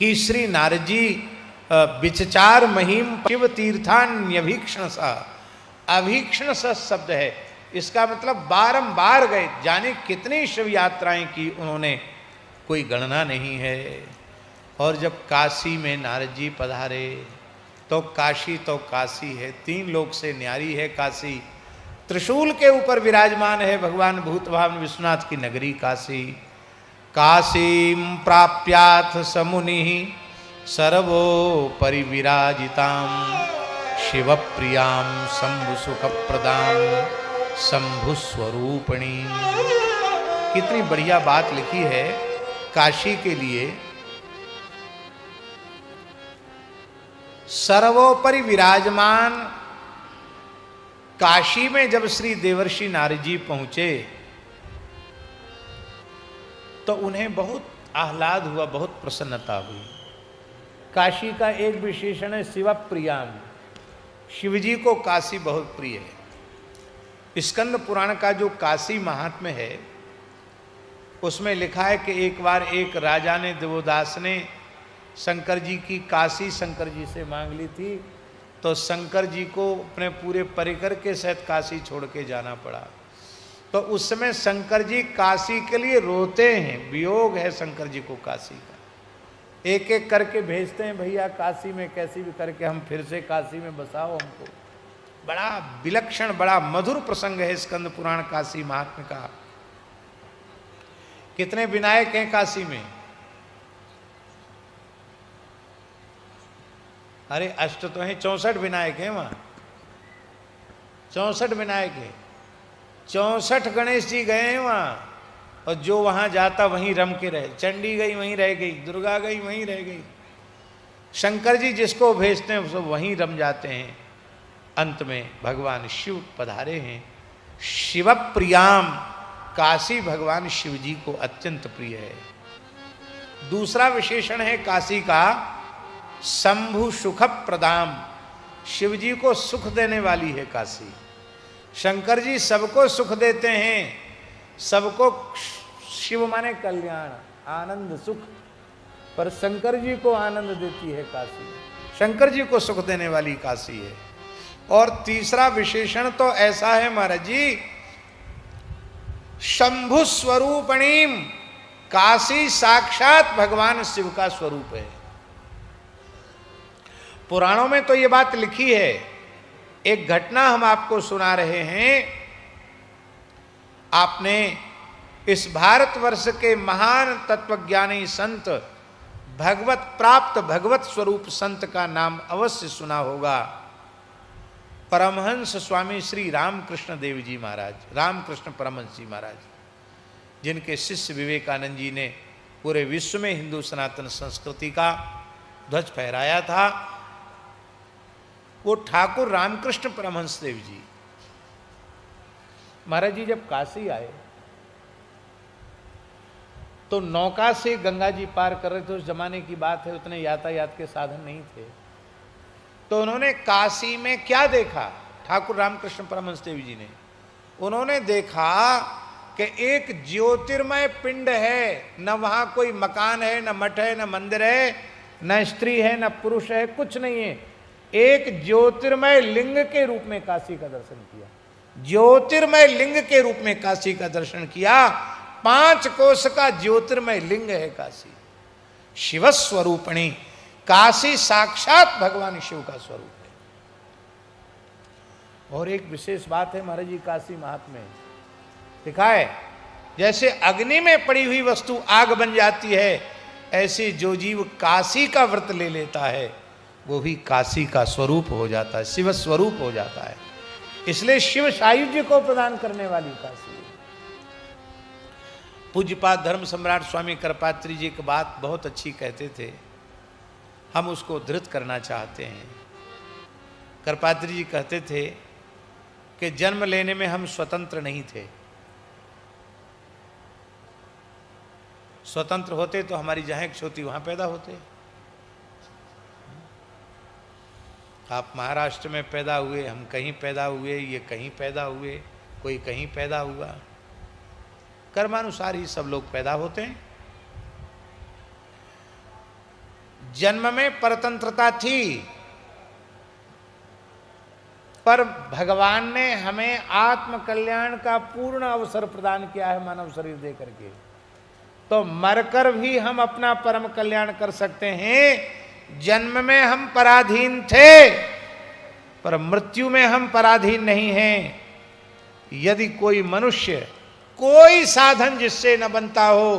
कि श्री नारद जी विचचार महिम शिव तीर्थान्यभीक्षण सा, अभीक्षण सा शब्द है, इसका मतलब बारंबार गए, जाने कितनी शिव यात्राएं की उन्होंने, कोई गणना नहीं है। और जब काशी में नारद जी पधारे तो काशी है, 3 लोक से न्यारी है काशी। त्रिशूल के ऊपर विराजमान है भगवान भूतभावन विश्वनाथ की नगरी काशी। काशीं प्राप्याथ समुनि सर्वो परिविराजितां शिव प्रियां शंभु सुख प्रदां शंभु स्वरूपिणी। कितनी बढ़िया बात लिखी है काशी के लिए। सर्वोपरि विराजमान। काशी में जब श्री देवर्षि नारद जी पहुंचे तो उन्हें बहुत आह्लाद हुआ, बहुत प्रसन्नता हुई। काशी का एक विशेषण है शिव प्रियाम, शिवजी को काशी बहुत प्रिय है। स्कंद पुराण का जो काशी महात्म्य है उसमें लिखा है कि एक बार एक राजा ने, देवोदास ने शंकर जी की काशी शंकर जी से मांग ली थी, तो शंकर जी को अपने पूरे परिकर के सहित काशी छोड़ के जाना पड़ा। तो उस समय शंकर जी काशी के लिए रोते हैं, वियोग है शंकर जी को काशी का। एक एक करके भेजते हैं, भैया काशी में कैसी भी करके हम फिर से काशी में बसाओ हमको। बड़ा विलक्षण, बड़ा मधुर प्रसंग है स्कंद पुराण काशी महात्म्य का। कितने विनायक हैं काशी में? अरे अष्ट तो हैं, 64 विनायक हैं वहां, 64 विनायक हैं, 64 गणेश जी गए हैं वहां। और जो वहां जाता वहीं रम के रहे। चंडी गई वहीं रह गई, दुर्गा गई वहीं रह गई। शंकर जी जिसको भेजते हैं सब वहीं रम जाते हैं। अंत में भगवान शिव पधारे हैं। शिव प्रियाम, काशी भगवान शिव जी को अत्यंत प्रिय है। दूसरा विशेषण है काशी का शंभु सुख प्रदाम, शिव जी को सुख देने वाली है काशी। शंकर जी सबको सुख देते हैं, सबको शिव माने कल्याण, आनंद, सुख, पर शंकर जी को आनंद देती है काशी, शंकर जी को सुख देने वाली काशी है। और तीसरा विशेषण तो ऐसा है महाराज जी, शंभु स्वरूपणीम, काशी साक्षात भगवान शिव का स्वरूप है। पुराणों में तो ये बात लिखी है। एक घटना हम आपको सुना रहे हैं। आपने इस भारतवर्ष के महान तत्वज्ञानी संत, भगवत प्राप्त भगवत स्वरूप संत का नाम अवश्य सुना होगा। परमहंस स्वामी श्री रामकृष्ण देव जी महाराज, रामकृष्ण परमहंस जी महाराज, जिनके शिष्य विवेकानंद जी ने पूरे विश्व में हिंदू सनातन संस्कृति का ध्वज फहराया था। वो ठाकुर रामकृष्ण परमहंस देव जी महाराज जी जब काशी आए तो नौका से गंगा जी पार कर रहे थे। उस जमाने की बात है, उतने यातायात के साधन नहीं थे। तो उन्होंने काशी में क्या देखा, ठाकुर रामकृष्ण परमहंस देव जी ने, उन्होंने देखा कि एक ज्योतिर्मय पिंड है। न वहां कोई मकान है, न मठ है, न मंदिर है, न स्त्री है, न पुरुष है, कुछ नहीं है। एक ज्योतिर्मय लिंग के रूप में काशी का दर्शन किया। ज्योतिर्मय लिंग के रूप में काशी का दर्शन किया। 5 कोश का ज्योतिर्मय लिंग है काशी। शिव स्वरूपिणी, काशी साक्षात भगवान शिव का स्वरूप है। और एक विशेष बात है महाराज जी काशी महात्म्य में लिखा है, जैसे अग्नि में पड़ी हुई वस्तु आग बन जाती है, ऐसे जो जीव काशी का व्रत ले लेता है वो भी काशी का स्वरूप हो जाता है, शिव स्वरूप हो जाता है। इसलिए शिव सायुज्य को प्रदान करने वाली काशी है। पूज्यपाद धर्म सम्राट स्वामी करपात्री जी की बात बहुत अच्छी कहते थे, हम उसको धृत करना चाहते हैं। करपात्री जी कहते थे कि जन्म लेने में हम स्वतंत्र नहीं थे। स्वतंत्र होते तो हमारी जहां इच्छा होती वहां पैदा होते। आप महाराष्ट्र में पैदा हुए, हम कहीं पैदा हुए, ये कहीं पैदा हुए, कोई कहीं पैदा हुआ। कर्मानुसार ही सब लोग पैदा होते हैं। जन्म में परतंत्रता थी, पर भगवान ने हमें आत्म कल्याण का पूर्ण अवसर प्रदान किया है मानव शरीर दे करके। तो मरकर भी हम अपना परम कल्याण कर सकते हैं। जन्म में हम पराधीन थे, पर मृत्यु में हम पराधीन नहीं हैं। यदि कोई मनुष्य कोई साधन जिससे न बनता हो,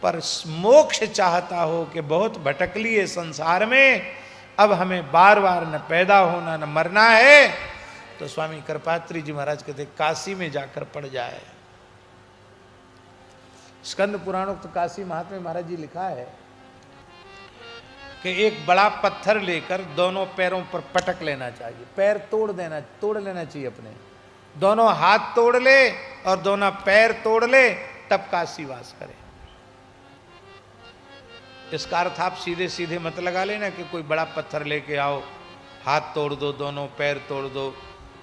पर मोक्ष चाहता हो कि बहुत भटक लिए संसार में, अब हमें बार बार न पैदा होना न मरना है, तो स्वामी कृपात्री जी महाराज कहते काशी में जाकर पड़ जाए। स्कंद पुराणोक्त काशी महात्म्य महाराज जी लिखा है कि एक बड़ा पत्थर लेकर दोनों पैरों पर पटक लेना चाहिए, पैर तोड़ लेना चाहिए अपने, दोनों हाथ तोड़ ले और दोनों पैर तोड़ ले, तब काशी वास करे। इसका अर्थ आप सीधे सीधे मत लगा लेना कि कोई बड़ा पत्थर लेके आओ, हाथ तोड़ दो, दोनों पैर तोड़ दो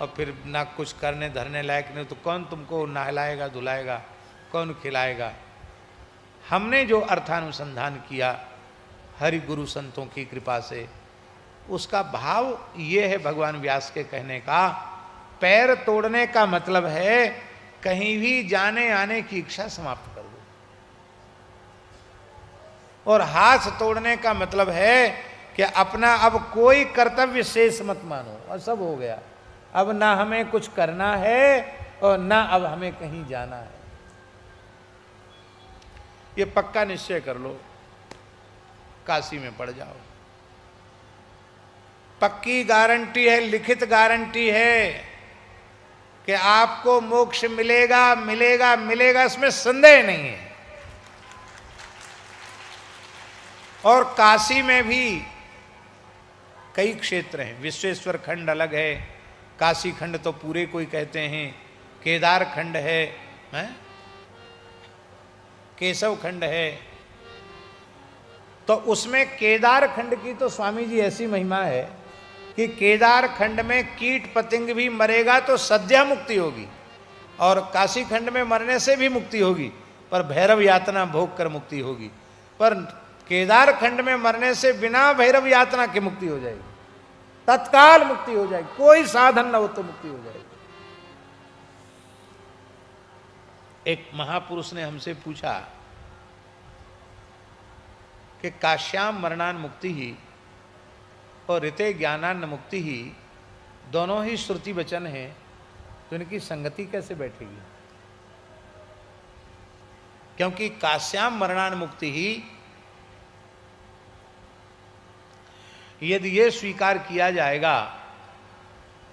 और फिर ना कुछ करने धरने लायक नहीं, तो कौन तुमको नहलाएगा धुलाएगा, कौन खिलाएगा। हमने जो अर्थानुसंधान किया हरि गुरु संतों की कृपा से, उसका भाव ये है भगवान व्यास के कहने का, पैर तोड़ने का मतलब है कहीं भी जाने आने की इच्छा समाप्त कर दो, और हाथ तोड़ने का मतलब है कि अपना अब कोई कर्तव्य शेष मत मानो, और सब हो गया, अब ना हमें कुछ करना है और ना अब हमें कहीं जाना है। ये पक्का निश्चय कर लो, काशी में पड़ जाओ। पक्की गारंटी है, लिखित गारंटी है कि आपको मोक्ष मिलेगा मिलेगा मिलेगा, इसमें संदेह नहीं है। और काशी में भी कई क्षेत्र हैं, विश्वेश्वर खंड अलग है, काशी खंड तो पूरे कोई कहते हैं, केदार खंड है, केशव खंड है। तो उसमें केदार खंड की तो स्वामी जी ऐसी महिमा है कि केदार खंड में कीट पतंग भी मरेगा तो सद्या मुक्ति होगी, और काशी खंड में मरने से भी मुक्ति होगी, पर भैरव यातना भोग कर मुक्ति होगी। पर केदार खंड में मरने से बिना भैरव यातना की मुक्ति हो जाएगी, तत्काल मुक्ति हो जाएगी, कोई साधन न हो तो मुक्ति हो जाएगी। एक महापुरुष ने हमसे पूछा कि काश्याम मरणान मुक्ति ही और ऋते ज्ञानान मुक्ति ही दोनों ही श्रुति वचन हैं, तो इनकी संगति कैसे बैठेगी? क्योंकि काश्याम मरणान मुक्ति ही यदि ये स्वीकार किया जाएगा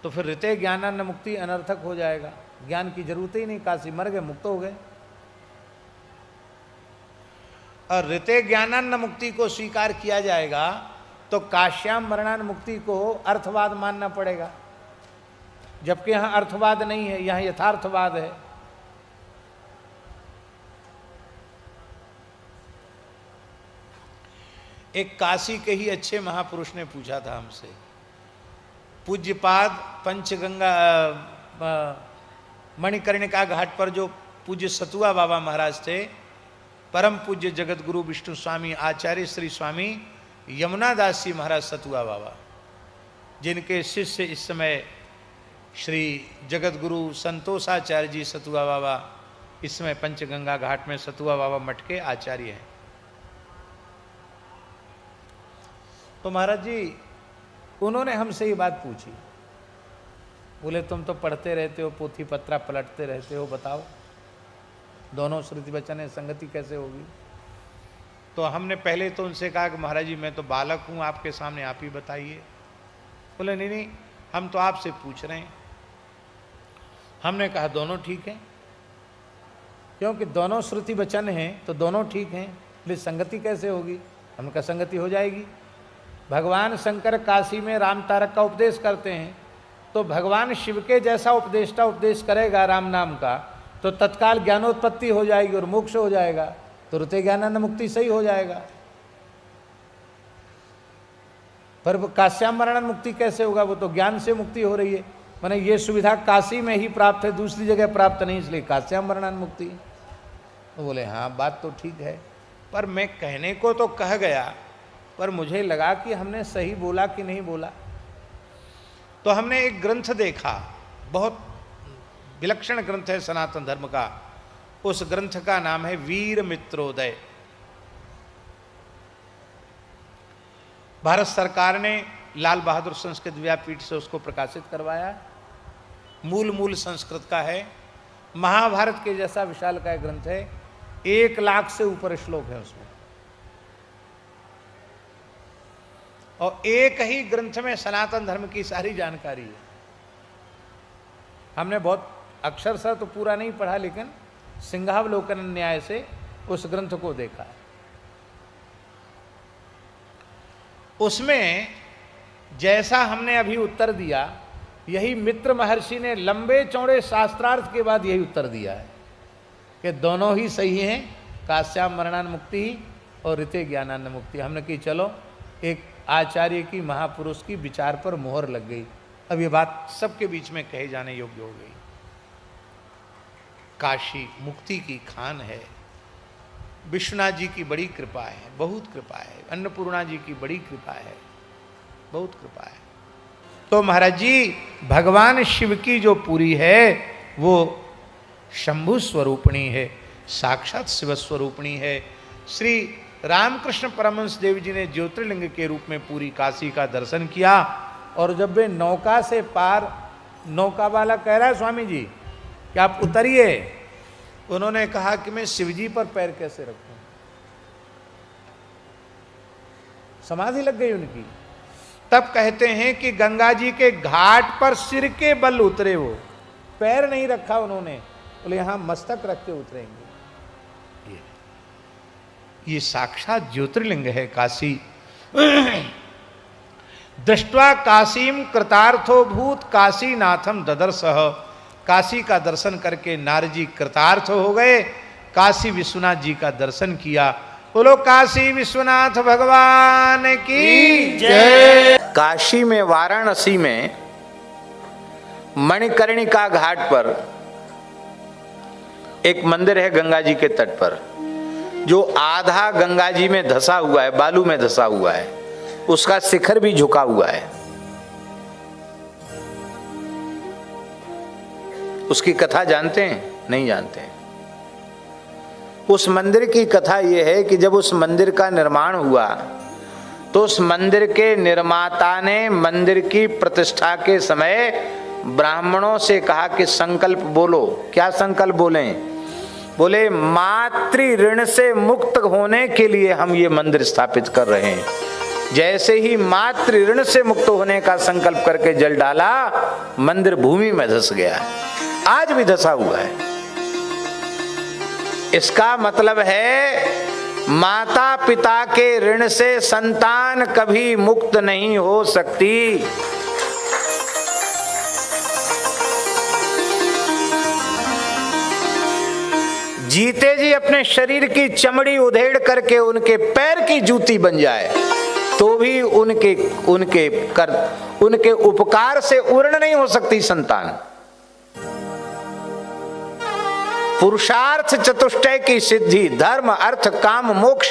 तो फिर ऋते ज्ञानान मुक्ति अनर्थक हो जाएगा, ज्ञान की जरूरत ही नहीं, काशी मर गए मुक्त हो गए। और ऋते ज्ञानान मुक्ति को स्वीकार किया जाएगा तो काश्याम मरणान मुक्ति को अर्थवाद मानना पड़ेगा, जबकि यहां अर्थवाद नहीं है, यहां यथार्थवाद है। एक काशी के ही अच्छे महापुरुष ने पूछा था हमसे, पूज्यपाद पंचगंगा मणिकर्णिका घाट पर जो पूज्य सतुआ बाबा महाराज थे, परम पूज्य जगत गुरु विष्णु स्वामी आचार्य श्री स्वामी यमुना दास जी महाराज सतुआ बाबा, जिनके शिष्य इस समय श्री जगत गुरु संतोषाचार्य जी सतुआ बाबा इस समय पंचगंगा घाट में सतुआ बाबा मठ के आचार्य हैं। तो महाराज जी उन्होंने हमसे ये बात पूछी, बोले तुम तो पढ़ते रहते हो, पोथी पत्रा पलटते रहते हो, बताओ दोनों श्रुति वचन है, संगति कैसे होगी? तो हमने पहले तो उनसे कहा कि महाराज जी मैं तो बालक हूँ, आपके सामने आप ही बताइए। बोले नहीं नहीं, हम तो आपसे पूछ रहे हैं। हमने कहा दोनों ठीक है, क्योंकि दोनों श्रुति वचन हैं तो दोनों ठीक हैं, इसलिए संगति कैसे होगी? हमने कहा संगति हो जाएगी। भगवान शंकर काशी में राम तारक का उपदेश करते हैं, तो भगवान शिव के जैसा उपदेष्टा उपदेश करेगा राम नाम का, तो तत्काल ज्ञानोत्पत्ति हो जाएगी और मोक्ष हो जाएगा, तो ऋते ज्ञानानंद मुक्ति सही हो जाएगा। पर काश्याम मरणान मुक्ति कैसे होगा? वो तो ज्ञान से मुक्ति हो रही है, माने ये सुविधा काशी में ही प्राप्त है, दूसरी जगह प्राप्त नहीं, इसलिए काश्याम मरणान मुक्ति। तो बोले हाँ बात तो ठीक है, पर मैं कहने को तो कह गया, पर मुझे लगा कि हमने सही बोला कि नहीं बोला। तो हमने एक ग्रंथ देखा, बहुत विलक्षण ग्रंथ है सनातन धर्म का। उस ग्रंथ का नाम है वीर मित्रोदय। भारत सरकार ने लाल बहादुर संस्कृत व्यापीठ से उसको प्रकाशित करवाया। मूल संस्कृत का है, महाभारत के जैसा विशाल का ग्रंथ है, 1 लाख से ऊपर श्लोक है उसमें, और एक ही ग्रंथ में सनातन धर्म की सारी जानकारी है। हमने बहुत अक्षरशः तो पूरा नहीं पढ़ा, लेकिन सिंहावलोकन न्याय से उस ग्रंथ को देखा है। उसमें जैसा हमने अभी उत्तर दिया, यही मित्र महर्षि ने लंबे चौड़े शास्त्रार्थ के बाद यही उत्तर दिया है कि दोनों ही सही हैं, काश्याम मरणान मुक्ति और ऋते ज्ञानान मुक्ति। हमने कही चलो, एक आचार्य की, महापुरुष की विचार पर मोहर लग गई। अब ये बात सबके बीच में कहे जाने योग्य हो गई। काशी मुक्ति की खान है, विश्वनाथ जी की बड़ी कृपा है, बहुत कृपा है, अन्नपूर्णा जी की बड़ी कृपा है, बहुत कृपा है। तो महाराज जी, भगवान शिव की जो पूरी है वो शंभु स्वरूपणी है, साक्षात शिव स्वरूपणी है। श्री रामकृष्ण परमहंस देव जी ने ज्योतिर्लिंग के रूप में पूरी काशी का दर्शन किया, और जब वे नौका से पार, नौका वाला कह रहा है स्वामी जी कि आप उतरिए, उन्होंने कहा कि मैं शिवजी पर पैर कैसे रखूं, समाधि लग गई उनकी। तब कहते हैं कि गंगा जी के घाट पर सिर के बल उतरे, वो पैर नहीं रखा उन्होंने, बोले यहां मस्तक रख के उतरेंगे। ये साक्षात ज्योतिर्लिंग है काशी। दृष्ट्वा काशीम कृतार्थो भूत काशीनाथम ददर्शः। काशी का दर्शन करके नारजी कृतार्थ हो गए, काशी विश्वनाथ जी का दर्शन किया। बोलो काशी विश्वनाथ भगवान की जय। काशी में, वाराणसी में मणिकर्णिका घाट पर एक मंदिर है गंगा जी के तट पर, जो आधा गंगा जी में धंसा हुआ है, बालू में धंसा हुआ है, उसका शिखर भी झुका हुआ है। उसकी कथा जानते हैं? नहीं जानते हैं। उस मंदिर की कथा यह है कि जब उस मंदिर का निर्माण हुआ तो उस मंदिर के निर्माता ने मंदिर की प्रतिष्ठा के समय ब्राह्मणों से कहा कि संकल्प बोलो। क्या संकल्प बोलें? बोले मातृ ऋण से मुक्त होने के लिए हम ये मंदिर स्थापित कर रहे हैं। जैसे ही मातृ ऋण से मुक्त होने का संकल्प करके जल डाला, मंदिर भूमि में धंस गया, आज भी धंसा हुआ है। इसका मतलब है माता पिता के ऋण से संतान कभी मुक्त नहीं हो सकती। जीते जी अपने शरीर की चमड़ी उधेड़ करके उनके पैर की जूती बन जाए तो भी उनके उपकार से उर्ण नहीं हो सकती संतान। पुरुषार्थ चतुष्टय की सिद्धि, धर्म अर्थ काम मोक्ष,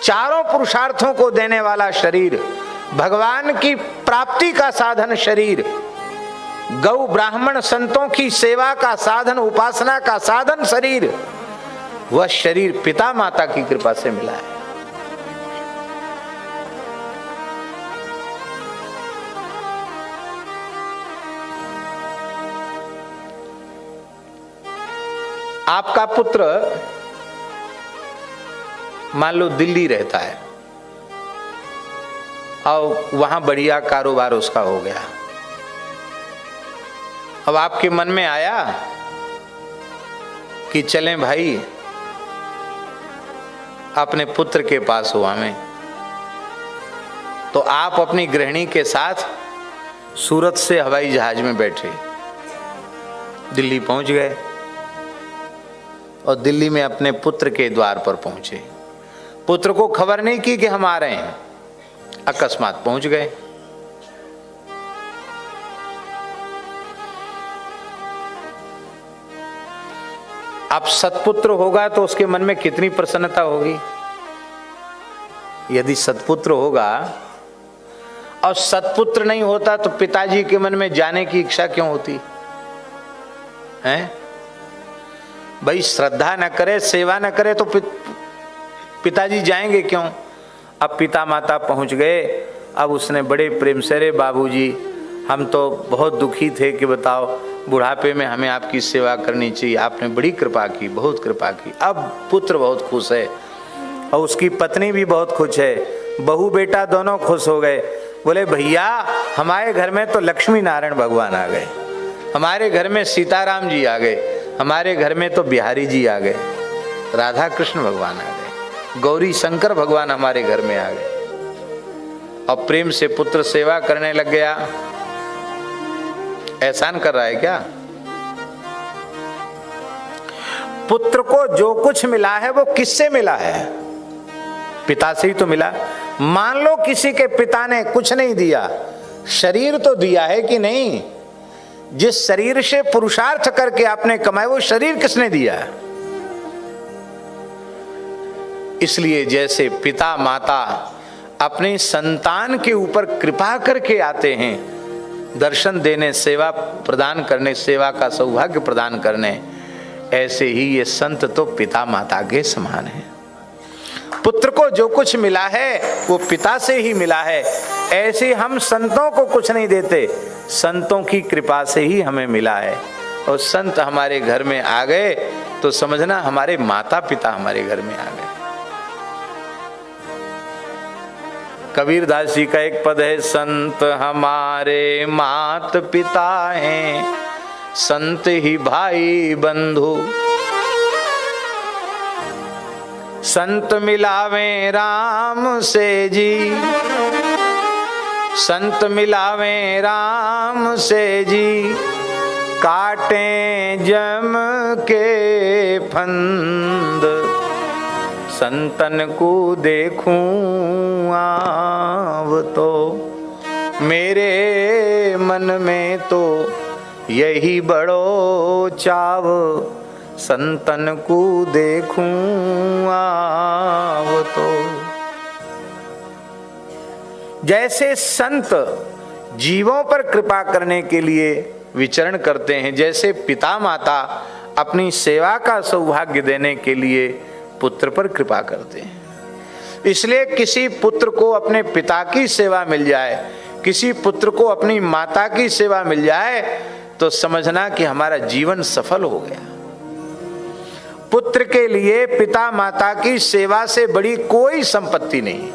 चारों पुरुषार्थों को देने वाला शरीर, भगवान की प्राप्ति का साधन शरीर, गौ ब्राह्मण संतों की सेवा का साधन, उपासना का साधन शरीर, वह शरीर पिता माता की कृपा से मिला है। आपका पुत्र मान लो दिल्ली रहता है और वहां बढ़िया कारोबार उसका हो गया। अब आपके मन में आया कि चलें भाई अपने पुत्र के पास हुआ में, तो आप अपनी गृहिणी के साथ सूरत से हवाई जहाज में बैठे दिल्ली पहुंच गए और दिल्ली में अपने पुत्र के द्वार पर पहुंचे। पुत्र को खबर नहीं की कि हम आ रहे हैं, अकस्मात पहुंच गए। अब सत्पुत्र होगा तो उसके मन में कितनी प्रसन्नता होगी। यदि सत्पुत्र होगा और सत्पुत्र नहीं होता तो पिताजी के मन में जाने की इच्छा क्यों होती है? भाई श्रद्धा न करे, सेवा न करे तो पिताजी जाएंगे क्यों? अब पिता माता पहुंच गए। अब उसने बड़े प्रेम से, रे बाबूजी हम तो बहुत दुखी थे कि बताओ बुढ़ापे में हमें आपकी सेवा करनी चाहिए, आपने बड़ी कृपा की, बहुत कृपा की। अब पुत्र बहुत खुश है और उसकी पत्नी भी बहुत खुश है, बहू बेटा दोनों खुश हो गए। बोले भैया हमारे घर में तो लक्ष्मी नारायण भगवान आ गए, हमारे घर में सीताराम जी आ गए, हमारे घर में तो बिहारी जी आ गए, राधा कृष्ण भगवान आ गए, गौरी शंकर भगवान हमारे घर में आ गए। और प्रेम से पुत्र सेवा करने लग गया। एहसान कर रहा है क्या? पुत्र को जो कुछ मिला है वो किससे मिला है? पिता से ही तो मिला। मान लो किसी के पिता ने कुछ नहीं दिया, शरीर तो दिया है कि नहीं? जिस शरीर से पुरुषार्थ करके आपने कमाए वो शरीर किसने दिया? इसलिए जैसे पिता माता अपने संतान के ऊपर कृपा करके आते हैं, दर्शन देने, सेवा प्रदान करने, सेवा का सौभाग्य प्रदान करने, ऐसे ही ये संत तो पिता माता के समान है। पुत्र को जो कुछ मिला है वो पिता से ही मिला है। ऐसे हम संतों को कुछ नहीं देते, संतों की कृपा से ही हमें मिला है। और संत हमारे घर में आ गए तो समझना हमारे माता पिता हमारे घर में आ गए। कबीर दास जी का एक पद है, संत हमारे मात पिता हैं, संत ही भाई बंधु, संत मिलावे राम से जी, संत मिलावे राम से जी, काटे जम के फंद, संतन को देखूं आव तो, मेरे मन में तो यही बड़ो चाव, संतन को देखूं आव तो। जैसे संत जीवों पर कृपा करने के लिए विचरण करते हैं, जैसे पिता माता अपनी सेवा का सौभाग्य देने के लिए पुत्र पर कृपा करते हैं। इसलिए किसी पुत्र को अपने पिता की सेवा मिल जाए, किसी पुत्र को अपनी माता की सेवा मिल जाए तो समझना कि हमारा जीवन सफल हो गया। पुत्र के लिए पिता माता की सेवा से बड़ी कोई संपत्ति नहीं।